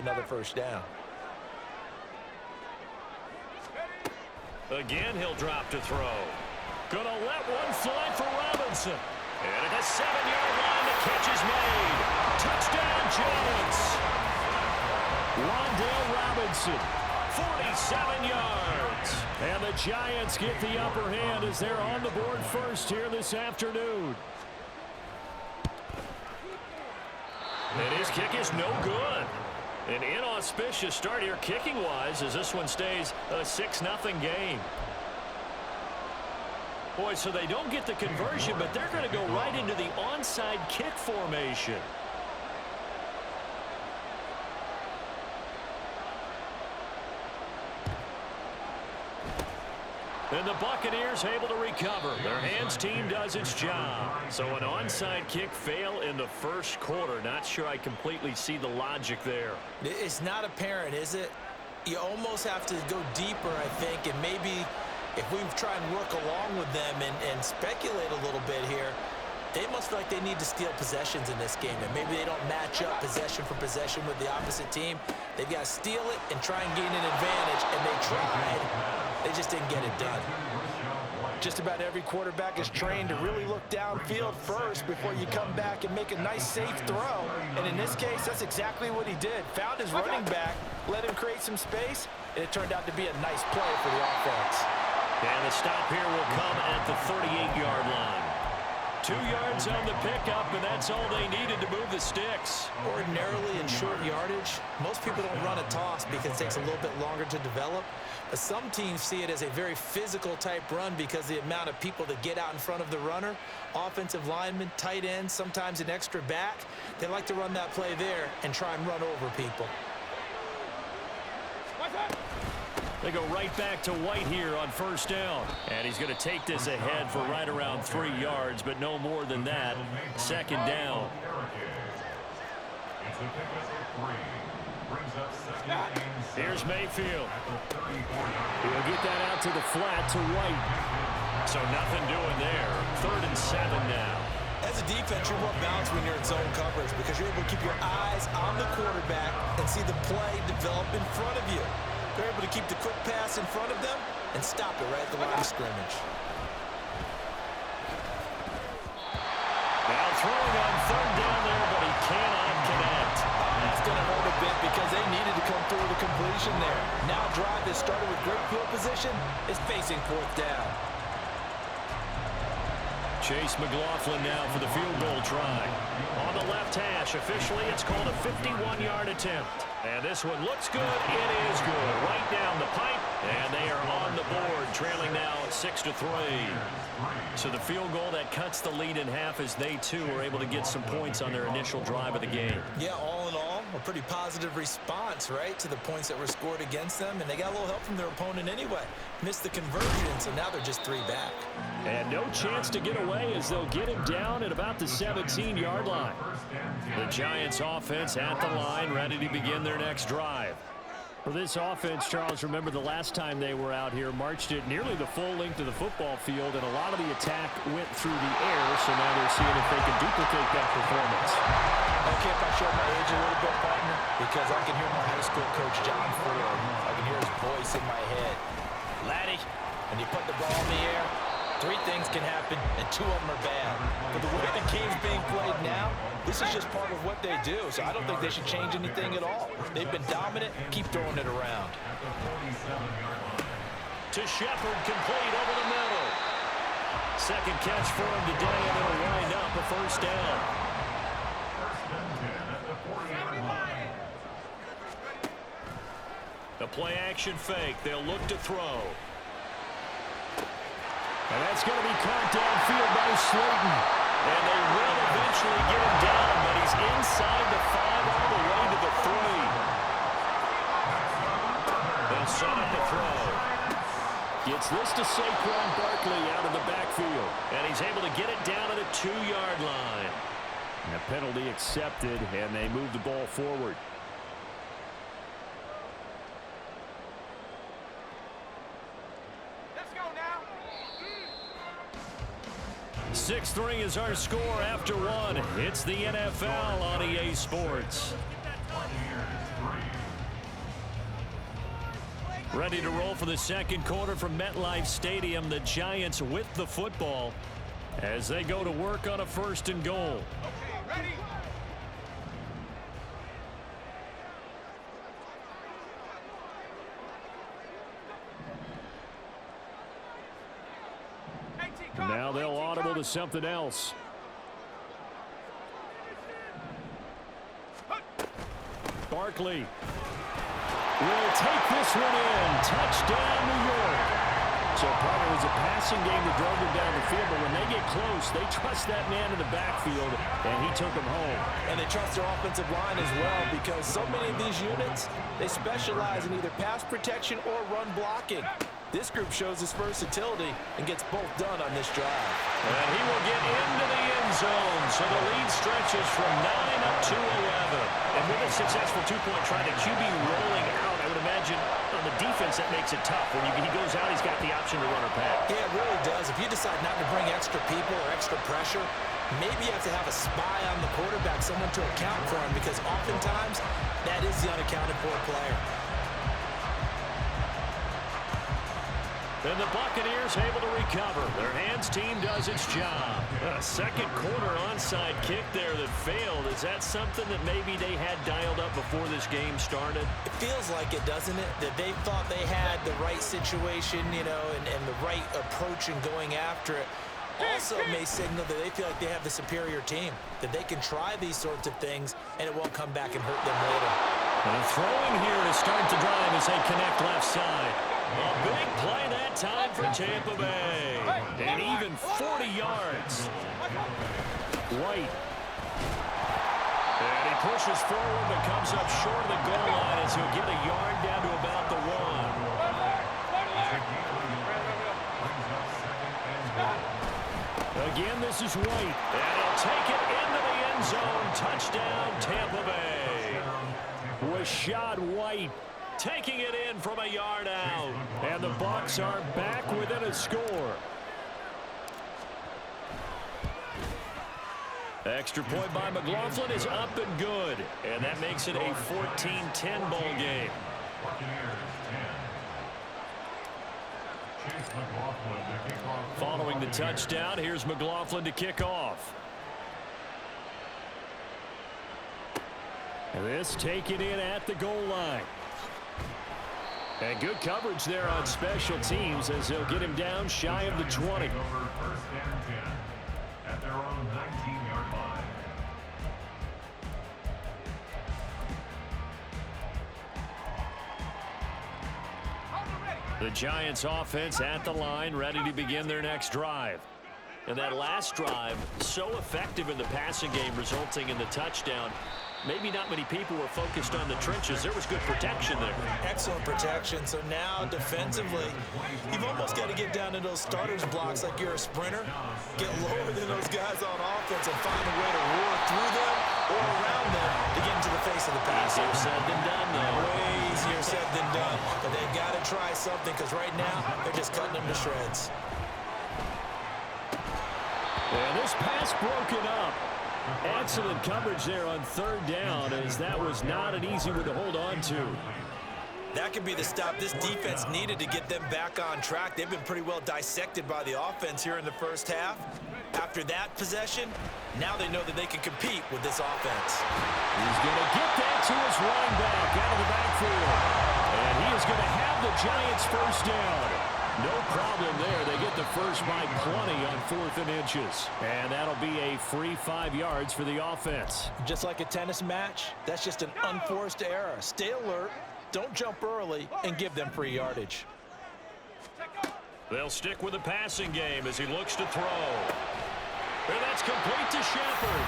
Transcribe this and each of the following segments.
another first down. Again, he'll drop to throw. Gonna let one fly for Robinson. And at the 7-yard line, the catch is made. Touchdown, Giants. Wan'Dale Robinson, 47 yards. And the Giants get the upper hand as they're on the board first here this afternoon. And his kick is no good. An inauspicious start here kicking-wise as this one stays a 6-0 game. Boy, so they don't get the conversion, but they're going to go right into the onside kick formation. And the Buccaneers able to recover. Their hands team does its job. So an onside kick fail in the first quarter. Not sure I completely see the logic there. It's not apparent, is it? You almost have to go deeper, I think, and maybe if we try and work along with them and speculate a little bit here, they must feel like they need to steal possessions in this game, and maybe they don't match up possession for possession with the opposite team. They've got to steal it and try and gain an advantage, and they tried. They just didn't get it done. Just about every quarterback is trained to really look downfield first before you come back and make a nice, safe throw. And in this case, that's exactly what he did. Found his running back, let him create some space, and it turned out to be a nice play for the offense. And the stop here will come at the 38-yard line. 2 yards on the pickup, and that's all they needed to move the sticks. Ordinarily in short yardage, most people don't run a toss because it takes a little bit longer to develop. But some teams see it as a very physical type run because the amount of people that get out in front of the runner, offensive linemen, tight ends, sometimes an extra back, they like to run that play there and try and run over people. They go right back to White here on first down. And he's going to take this ahead for right around 3 yards, but no more than that. Second down. Here's Mayfield. He'll get that out to the flat to White. So nothing doing there. 3rd and 7 now. As a defense, you're more balanced when you're in zone coverage because you're able to keep your eyes on the quarterback and see the play develop in front of you. They're able to keep the quick pass in front of them and stop it right at the line of scrimmage. Now throwing on 3rd down there, but he cannot connect. That's going to hurt a bit because they needed to come through with a completion there. Now drive that started with great field position is facing 4th down. Chase McLaughlin now for the field goal try. On the left hash, officially it's called a 51-yard attempt. And this one looks good. It is good. Right down the pipe. And they are on the board, trailing now 6-3. So the field goal that cuts the lead in half as they, too, were able to get some points on their initial drive of the game. Yeah, all in all, a pretty positive response, right, to the points that were scored against them. And they got a little help from their opponent anyway. Missed the conversion, so now they're just 3 back. And no chance to get away as they'll get him down at about the 17-yard line. The Giants offense at the line, ready to begin their next drive. For this offense, Charles, remember the last time they were out here, marched it nearly the full length of the football field, and a lot of the attack went through the air, so now they're seeing if they can duplicate that performance. Okay, if I show my age a little bit, partner, because I can hear my high school coach, John Ford. I can hear his voice in my head. Laddie, when you put the ball in the air, 3 things can happen, and 2 of them are bad. But the way the game's being played now, this is just part of what they do. So I don't think they should change anything at all. They've been dominant. Keep throwing it around. To Shepard, complete over the middle. Second catch for him today, and it'll wind up a first down. The play action fake. They'll look to throw. And that's going to be caught downfield by Slayton. And they will eventually get him down, but he's inside the 5 all the way to the 3. They'll set up a throw. Gets this to Saquon Barkley out of the backfield. And he's able to get it down to the 2-yard line. And the penalty accepted, and they move the ball forward. 6-3 is our score after 1. It's the NFL on EA Sports. Ready to roll for the second quarter from MetLife Stadium. The Giants with the football as they go to work on a 1st and goal. Okay, ready. Now they'll audible to something else. Barkley will take this one in. Touchdown, New York. So, partner, it was a passing game that drove them down the field, but when they get close, they trust that man in the backfield, and he took them home. And they trust their offensive line as well, because so many of these units, they specialize in either pass protection or run blocking. This group shows its versatility and gets both done on this drive. And he will get into the end zone, so the lead stretches from 9 up to 11. And with a successful two-point try, the QB rolling out, I would imagine on the defense that makes it tough. When he goes out, he's got the option to run or pass. Yeah, it really does. If you decide not to bring extra people or extra pressure, maybe you have to have a spy on the quarterback, someone to account for him, because oftentimes that is the unaccounted for player. And the Buccaneers able to recover. Their hands team does its job. A second quarter onside kick there that failed. Is that something that maybe they had dialed up before this game started? It feels like it, doesn't it? That they thought they had the right situation, and the right approach in going after it. Also may signal that they feel like they have the superior team, that they can try these sorts of things, and it won't come back and hurt them later. And a throw in here to start the drive as they connect left side. A big play that time for Tampa Bay. And even 40 yards. White. And he pushes forward but comes up short of the goal line as he'll get a yard down to about the 1. Again, this is White. And he'll take it into the end zone. Touchdown, Tampa Bay. Rashad White taking it in from a yard out. And the Bucs are back within a score. Extra point by McLaughlin is up and good. And that makes it a 14-10 ball game. Following the touchdown, here's McLaughlin to kick off. And this taken in at the goal line. And good coverage there on special teams as they'll get him down shy of the 20. At their own 19-yard line. The Giants offense at the line, ready to begin their next drive. And that last drive, so effective in the passing game, resulting in the touchdown. Maybe not many people were focused on the trenches. There was good protection there. Excellent protection. So now defensively, you've almost got to get down to those starters blocks like you're a sprinter. Get lower than those guys on offense and find a way to roar through them or around them to get into the face of the pass. Easier said than done, though. Way easier said than done. But they've got to try something, because right now they're just cutting them to shreds. And this pass broken up. Excellent coverage there on third down, as that was not an easy one to hold on to. That could be the stop this defense needed to get them back on track. They've been pretty well dissected by the offense here in the first half. After that possession, now they know that they can compete with this offense. He's going to get that to his running back out of the backfield. And he is going to have the Giants first down. No problem there. They get the first by plenty on 4th and inches. And that'll be a free 5 yards for the offense. Just like a tennis match, that's just an unforced error. Stay alert, don't jump early, and give them free yardage. They'll stick with the passing game as he looks to throw. And that's complete to Shepard.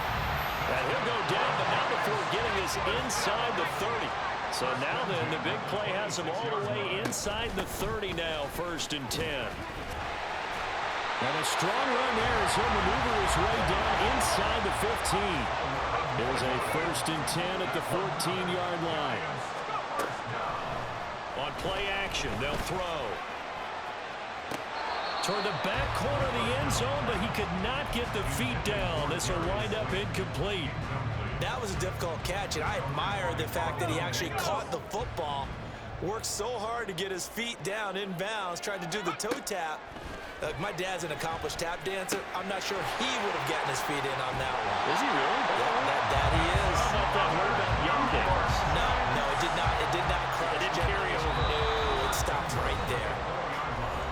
And he'll go down, but not before getting us inside the 30. So now then, the big play has him all the way inside the 30 now, 1st and 10. And a strong run there as he'll maneuver his way down inside the 15. There's a 1st and 10 at the 14-yard line. On play action, they'll throw. Toward the back corner of the end zone, but he could not get the feet down. This will wind up incomplete. That was a difficult catch, and I admire the fact that he actually caught the football Worked so hard to get his feet down inbounds, tried to do the toe tap. My dad's an accomplished tap dancer. I'm not sure he would have gotten his feet in on that one. Is he really? That he is. How about that? What about young days? No, it did not. It did not. It didn't carry over. No, it stopped right there.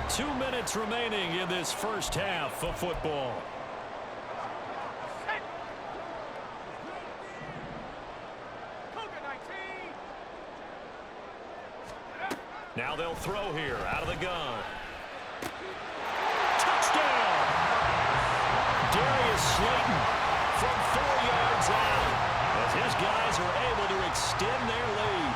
2 minutes remaining in this first half of football. Now they'll throw here out of the gun. Touchdown! Darius Slayton from 4 yards out as his guys are able to extend their lead.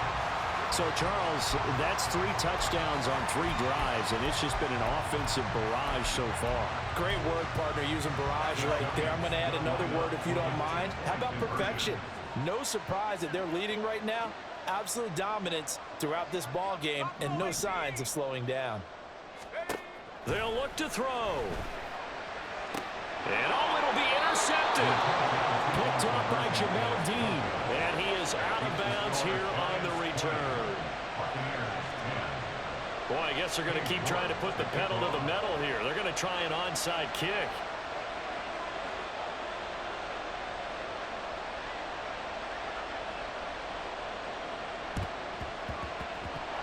So, Charles, that's 3 touchdowns on 3 drives, and it's just been an offensive barrage so far. Great word, partner, using barrage right there. I'm going to add another word if you don't mind. How about perfection? No surprise that they're leading right now. Absolute dominance throughout this ball game and no signs of slowing down. They'll look to throw. And it'll be intercepted. Picked up by Jamel Dean. And he is out of bounds here on the return. Boy, I guess they're going to keep trying to put the pedal to the metal here. They're going to try an onside kick.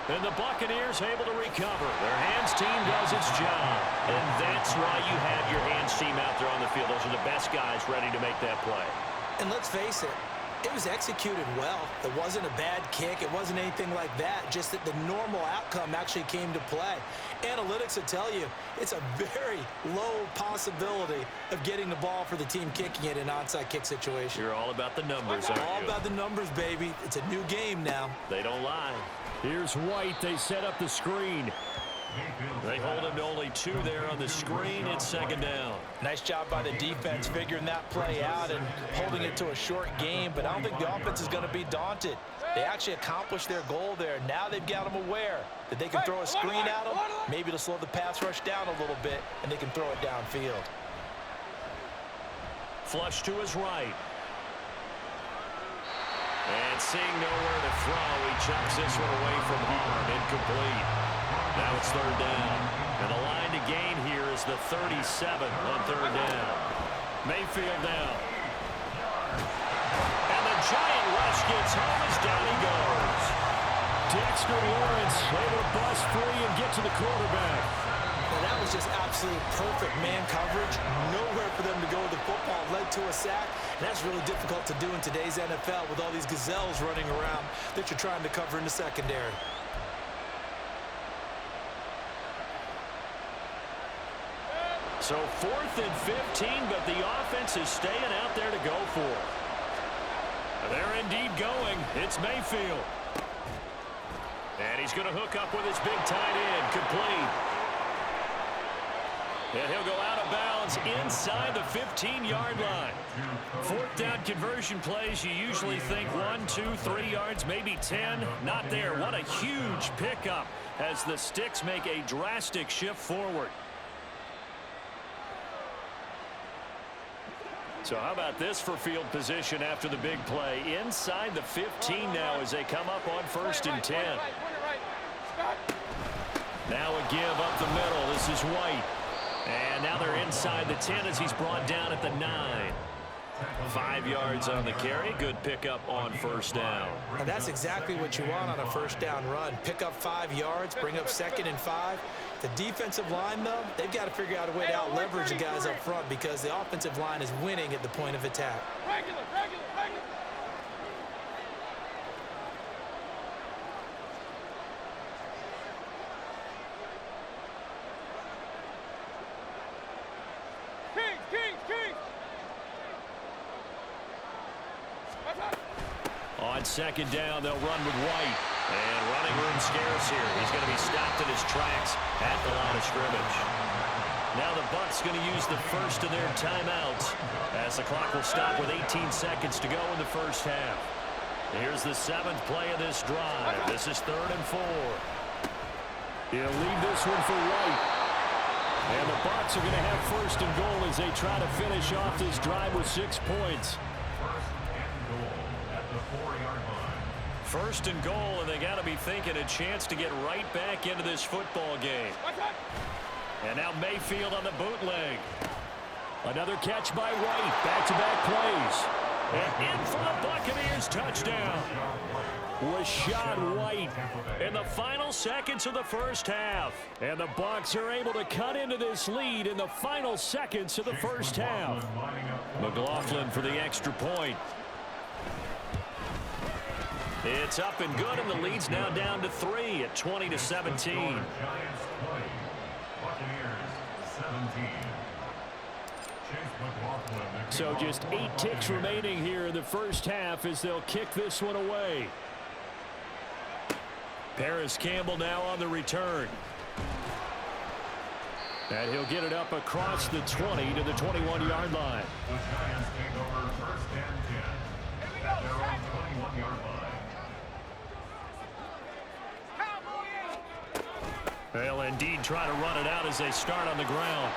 And the Buccaneers able to recover. Their hands team does its job. And that's why you have your hands team out there on the field. Those are the best guys ready to make that play. And let's face it, it was executed well. It wasn't a bad kick. It wasn't anything like that. Just that the normal outcome actually came to play. Analytics will tell you it's a very low possibility of getting the ball for the team kicking it in an onside kick situation. You're all about the numbers, aren't you? All about the numbers, baby. It's a new game now. They don't lie. Here's White. They set up the screen. They hold him to only 2 there on the screen. It's 2nd down. Nice job by the defense figuring that play out and holding it to a short game, but I don't think the offense is going to be daunted. They actually accomplished their goal there. Now they've got them aware that they can throw a screen at them, maybe to slow the pass rush down a little bit, and they can throw it downfield. Flush to his right. And seeing nowhere to throw, he chucks this one away from harm. Incomplete. Now it's 3rd down. And the line to gain here is the 37 on 3rd down. Mayfield down. And the giant rush gets home as down he goes. Dexter Lawrence able to bust free and get to the quarterback. Well, that was just absolute perfect man coverage. Nowhere for them to go with the football. Led to a sack. And that's really difficult to do in today's NFL with all these gazelles running around that you're trying to cover in the secondary. So 4th and 15, but the offense is staying out there to go for. They're indeed going. It's Mayfield. And he's going to hook up with his big tight end. Complete. And he'll go out of bounds inside the 15-yard line. 4th down conversion plays, you usually think 1, 2, 3 yards, maybe 10. Not there. What a huge pickup as the Sticks make a drastic shift forward. So how about this for field position after the big play? Inside the 15 now as they come up on 1st and 10. Now a give up the middle. This is White. And now they're inside the 10 as he's brought down at the 9. 5 yards on the carry. Good pickup on 1st down. And that's exactly what you want on a 1st down run. Pick up 5 yards, bring up 2nd and 5. The defensive line, though, they've got to figure out a way to out-leverage the guys up front because the offensive line is winning at the point of attack. Regular. King. On 2nd down, they'll run with White. And running room scarce here. He's going to be stopped in his tracks at the line of scrimmage. Now the Bucs going to use the first of their timeouts as the clock will stop with 18 seconds to go in the first half. Here's the 7th play of this drive. This is 3rd and 4. He'll leave this one for White. And the Bucs are going to have 1st and goal as they try to finish off this drive with 6 points. 1st and goal at the 4-yard line. First and goal, and they got to be thinking a chance to get right back into this football game. And now Mayfield on the bootleg. Another catch by White. Back-to-back plays. And in for the Buccaneers touchdown. Rashad White in the final seconds of the first half. And the Bucs are able to cut into this lead in the final seconds of the first half. McLaughlin for the extra point. It's up and good, and the lead's now down to 3 at 20-17. So just 8 ticks remaining here in the first half as they'll kick this one away. Paris Campbell now on the return. And he'll get it up across the 20 to the 21-yard line. The Giants take over first and 10 at their own 21-yard line. They'll indeed try to run it out as they start on the ground.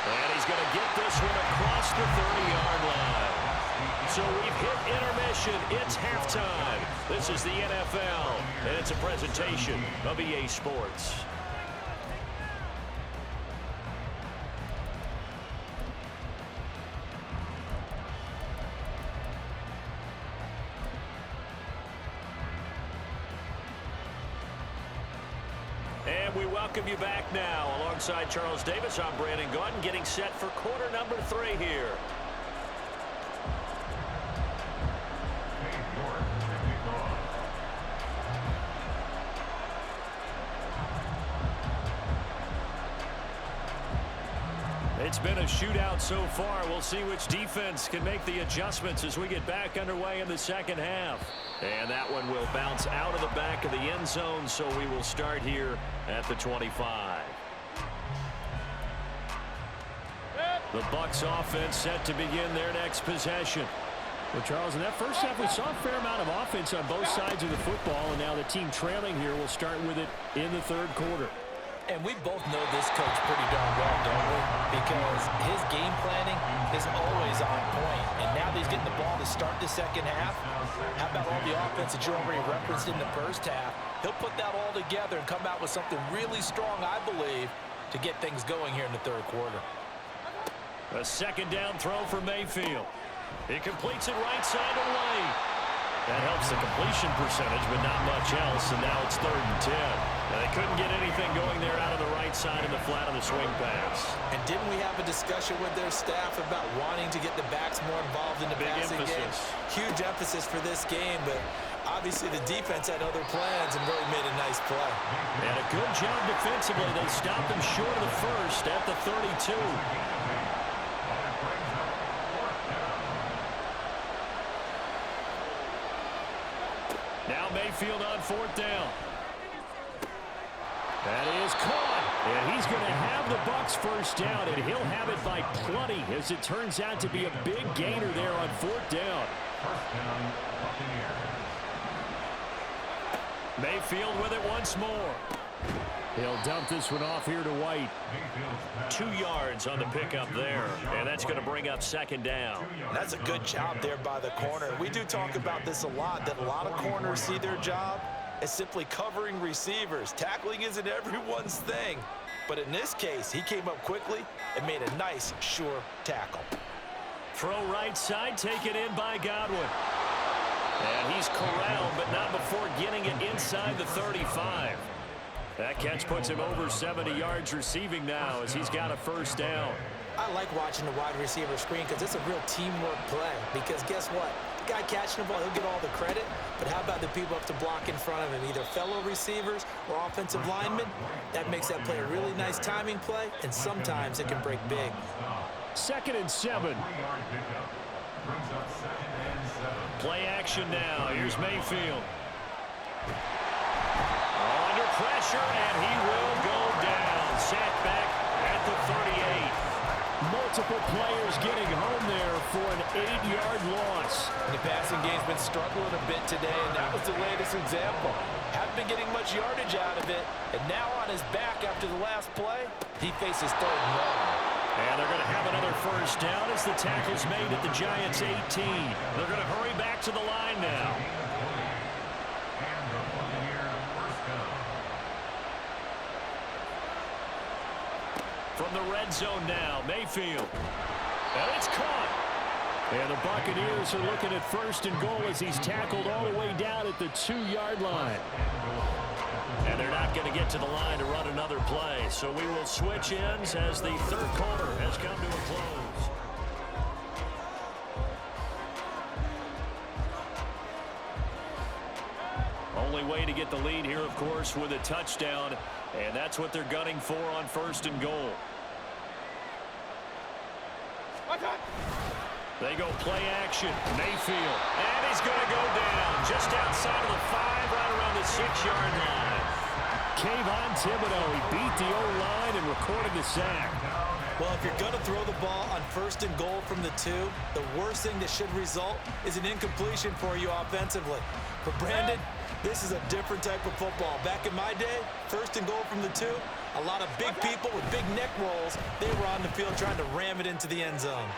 And he's going to get this one across the 30-yard line. So we've hit intermission. It's halftime. This is the NFL, and it's a presentation of EA Sports. And we welcome you back now. Alongside Charles Davis, I'm Brandon Gaudin, getting set for quarter number 3 here. It's been a shootout so far. We'll see which defense can make the adjustments as we get back underway in the second half. And that one will bounce out of the back of the end zone, so we will start here at the 25. The Bucs offense set to begin their next possession. Well, Charles, in that first half, we saw a fair amount of offense on both sides of the football, and now the team trailing here will start with it in the third quarter. And we both know this coach pretty darn well, don't we? Because his game planning is always on point. And now that he's getting the ball to start the second half, how about all the offense that you already referenced in the first half? He'll put that all together and come out with something really strong, I believe, to get things going here in the third quarter. A second down throw for Mayfield. He completes it right side of the lane. That helps the completion percentage, but not much else, and now it's 3rd and 10. Now, they couldn't get anything going there out of the right side in the flat of the swing pass. And didn't we have a discussion with their staff about wanting to get the backs more involved in the passing game? Huge emphasis for this game, but obviously the defense had other plans and really made a nice play. And a good job defensively. They stopped him short of the first at the 32. Now Mayfield on 4th down. That is caught, and he's going to have the Bucs first down, and he'll have it by plenty as it turns out to be a big gainer there on 4th down. First down, Buccaneers. Mayfield with it once more. He'll dump this one off here to White. 2 yards on the pickup there, and that's going to bring up 2nd down. That's a good job there by the corner. We do talk about this a lot, that a lot of corners see their job as simply covering receivers. Tackling isn't everyone's thing. But in this case, he came up quickly and made a nice, sure tackle. Throw right side, taken in by Godwin. And he's corralled, but not before getting it inside the 35. That catch puts him over 70 yards receiving now as he's got a first down. I like watching the wide receiver screen because it's a real teamwork play. Because guess what? The guy catching the ball, he'll get all the credit. But how about the people up to block in front of him, either fellow receivers or offensive linemen? That makes that play a really nice timing play, and sometimes it can break big. 2nd and 7. Play action now. Here's Mayfield. Under pressure, and he will go down. Sacked back at the 38. Multiple players getting home there for an 8-yard loss. The passing game's been struggling a bit today, and that was the latest example. Haven't been getting much yardage out of it, and now on his back after the last play, he faces 3rd and 1. And they're going to have another first down as the tackle's made at the Giants' 18. They're going to hurry back to the line now. From the red zone now, Mayfield. And it's caught. And the Buccaneers are looking at 1st and goal as he's tackled all the way down at the 2-yard line. And they're not going to get to the line to run another play. So we will switch ends as the 3rd quarter has come to a close. Only way to get the lead here, of course, with a touchdown. And that's what they're gunning for on 1st and goal. They go play action. Mayfield. And he's going to go down just outside of the 5, right around the 6-yard line. Kayvon Thibodeau, he beat the O-line and recorded the sack. Well, if you're going to throw the ball on 1st and goal from the 2, the worst thing that should result is an incompletion for you offensively. For Brandon, this is a different type of football. Back in my day, 1st and goal from the 2, a lot of big people with big neck rolls, they were on the field trying to ram it into the end zone.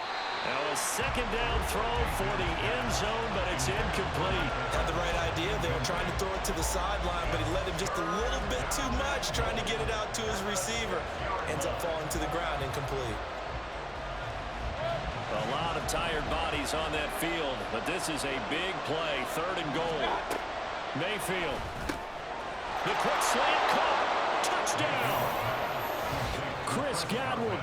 Now a 2nd down throw for the end zone, but it's incomplete. Had the right idea there, trying to throw it to the sideline, but he let him just a little bit too much, trying to get it out to his receiver. Ends up falling to the ground, incomplete. A lot of tired bodies on that field, but this is a big play, 3rd and goal. Mayfield. The quick slant caught. Touchdown. Chris Godwin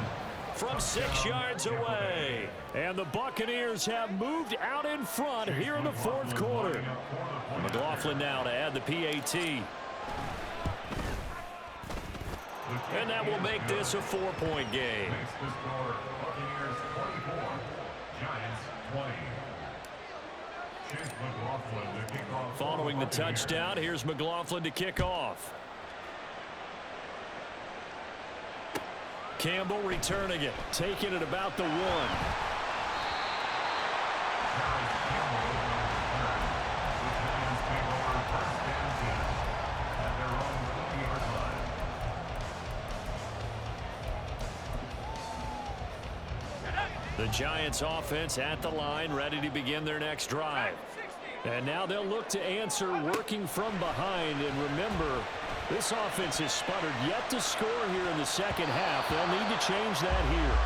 from 6 yards away. And the Buccaneers have moved out in front here in the 4th quarter. McLaughlin now to add the PAT. And that will make this a 4-point game. Following the touchdown, here's McLaughlin to kick off. Campbell returning it, taking it about the 1. The Giants offense at the line, ready to begin their next drive. And now they'll look to answer working from behind. And remember, this offense has sputtered yet to score here in the 2nd half. They'll need to change that here.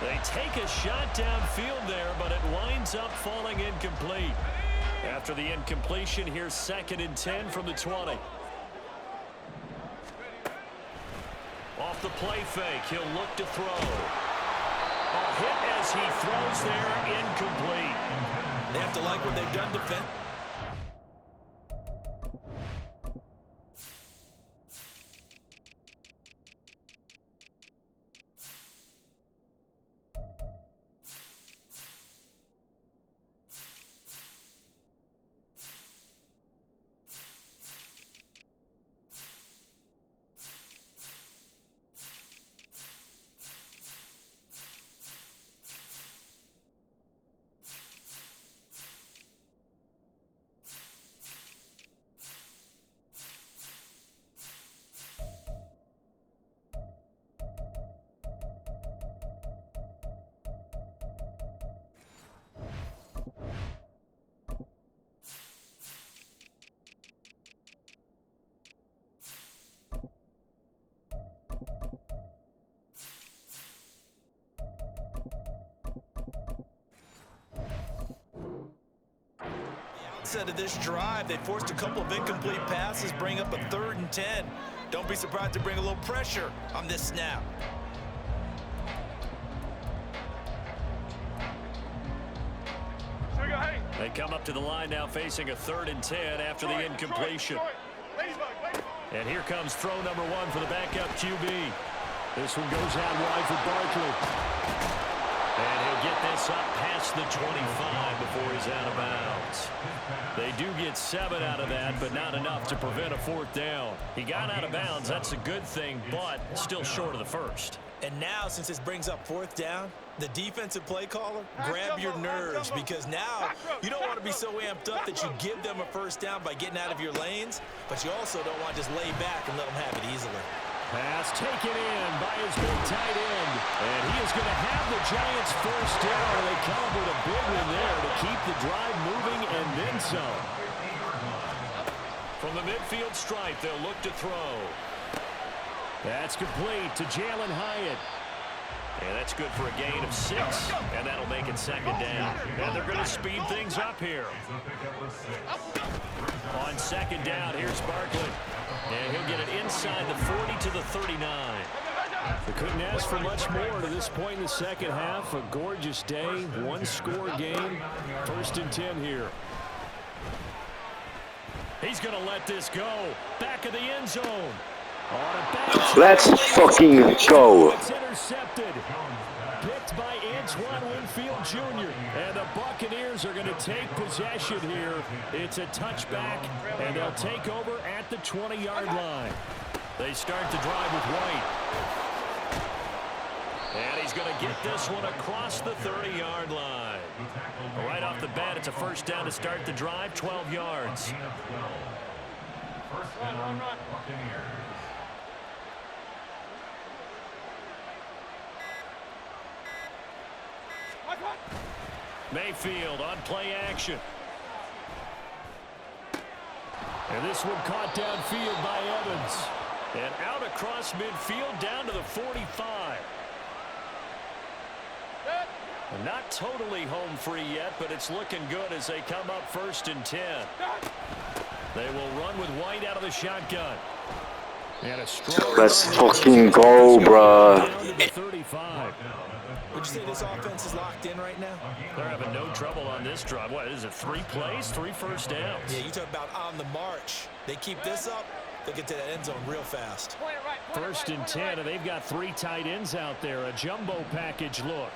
They take a shot downfield there, but it winds up falling incomplete. After the incompletion, here's 2nd and 10 from the 20. Off the play fake, he'll look to throw. A hit as he throws there, incomplete. They have to like what they've done defensively. Of this drive, they forced a couple of incomplete passes, bring up a 3rd and 10. Don't be surprised to bring a little pressure on this snap. They come up to the line now facing a 3rd and 10 after the incompletion. And here comes throw number 1 for the backup QB. This one goes out wide for Barkley. And he'll get this up past the 25 before he's out of bounds. They do get 7 out of that, but not enough to prevent a 4th down. He got out of bounds. That's a good thing, but still short of the 1st. And now, since this brings up 4th down, the defensive play caller, grab your nerves, because now you don't want to be so amped up that you give them a 1st down by getting out of your lanes, but you also don't want to just lay back and let them have it easily. Pass taken in by his big tight end. And he is going to have the Giants 1st down. They come up with a big one there to keep the drive moving and then some. From the midfield stripe, they'll look to throw. That's complete to Jalen Hyatt. And that's good for a gain of 6, and that'll make it 2nd down. And they're going to speed things up here. On 2nd down, here's Barkley. And he'll get it inside the 40 to the 39. They couldn't ask for much more to this point in the second half. A gorgeous day, one-score game. 1st and 10 here. He's going to let this go. Back of the end zone. Let's fucking go. It's intercepted. Picked by Antoine Winfield Jr. And the Buccaneers are going to take possession here. It's a touchback, and they'll take over at the 20-yard line. They start to drive with White. And he's going to get this one across the 30-yard line. Right off the bat, it's a 1st down to start the drive, 12 yards. Mayfield on play action. And this one caught downfield by Evans. And out across midfield down to the 45. Not totally home free yet, but it's looking good as they come up 1st and 10. They will run with White out of the shotgun. And a strong Let's fucking go, bruh. down to the 35. Would you say this offense is locked in right now? They're having no trouble on this drive. What is it, 3 plays, 3 1st downs? Yeah, you talk about on the march. They keep this up, they'll get to the end zone real fast. 1st and 10, and they've got 3 tight ends out there. A jumbo package look.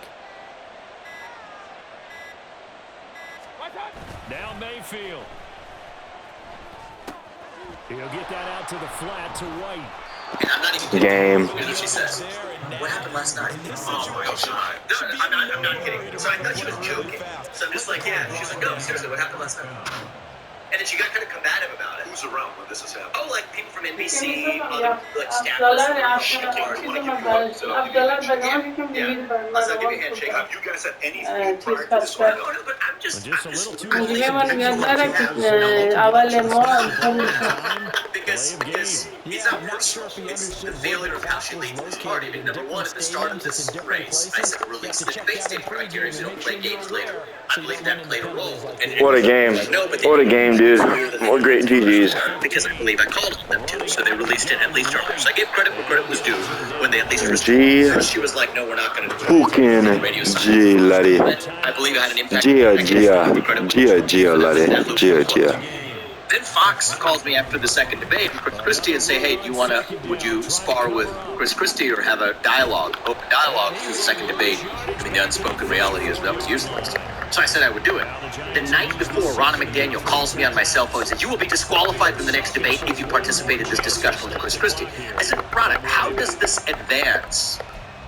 Now Mayfield. He'll get that out to the flat to White. And I'm not even kidding. Game. You know what she says? What happened last night? Oh my gosh. No, I'm not kidding. So I thought she was joking. So I'm just like, yeah. She's like, no, seriously, what happened last night? And then she got kind of combative about it. Who's around when this is happening? Oh, like people from NBC, other like staff. Yeah. I'll give you a handshake. Have you guys had anything prior to this? No, but I'm just a little too because he's not personal. It's the failure of how she leads this party. I mean, number one, at the start of this race, I said release the debate state criteria so you don't play games later. I believe that played a role. What a game. What a game, dude. What great GGs. Because I believe I called on them too, so they released it at least earlier. So I gave credit where credit was due when they at least G. she was like, no, we're not going to do Fucking radio G, laddie. I believe I had an impact. Gia, laddie. Gia. Then Fox calls me after the second debate, Chris Christie, and say, hey, would you spar with Chris Christie or have a dialogue, open dialogue through the second debate? I mean, the unspoken reality is that was useless. So I said I would do it. The night before, Ronna McDaniel calls me on my cell phone and said, you will be disqualified from the next debate if you participate in this discussion with Chris Christie. I said, Ronna, how does this advance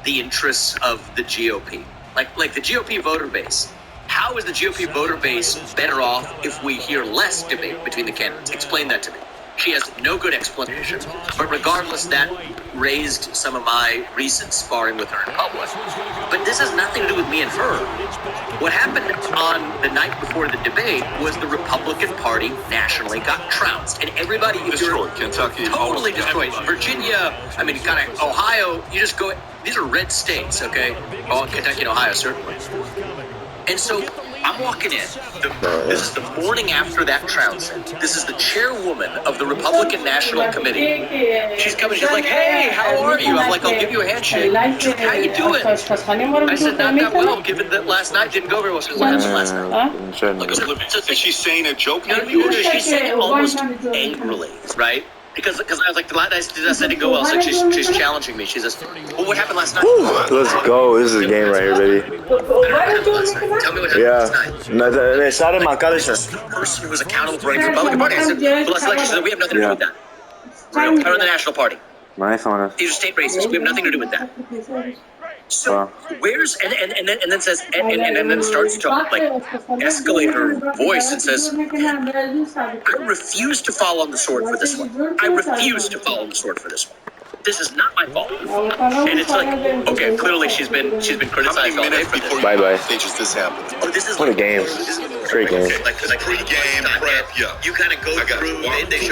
the interests of the GOP? Like the GOP voter base. How is the GOP voter base better off if we hear less debate between the candidates? Explain that to me. She has no good explanation. But regardless, that raised some of my recent sparring with her in public. But this has nothing to do with me and her. What happened on the night before the debate was the Republican Party nationally got trounced. And everybody... Destroyed. Kentucky. Totally destroyed. Virginia, I mean, kind of Ohio, you just go... These are red states, okay? Oh, Kentucky and Ohio, certainly. And so I'm walking in. This is the morning after that trouncing. This is the chairwoman of the Republican National Committee. She's coming. She's like, hey, how are you? I'm like, I'll give you a handshake. She's like, how you doing? I said, not that well, given that last night didn't go very well. She goes, what happened last night? Like, is she saying a joke? No, she's saying it almost angrily, right? Because I was like, I said it go well. So she's challenging me. She says, well, what happened last night? Let's go. This is a game right here, baby. Tell me what happened last night. The person who was accountable for running the Republican Party. I said, well, last election, she said, we have nothing to do with that. Or the National Party. My phone. These are state races. We have nothing to do with that. So where's and then says and then starts to like escalate her voice and says, I refuse to fall on the sword for this one. I refuse to fall on the sword for this one. This is not my fault. And it's like, okay, clearly she's been criticized all day for this. Bye. Stages this happened. Oh, this is What a game. Great game. Like, Pre-game prep, yeah. You kind of go through. They show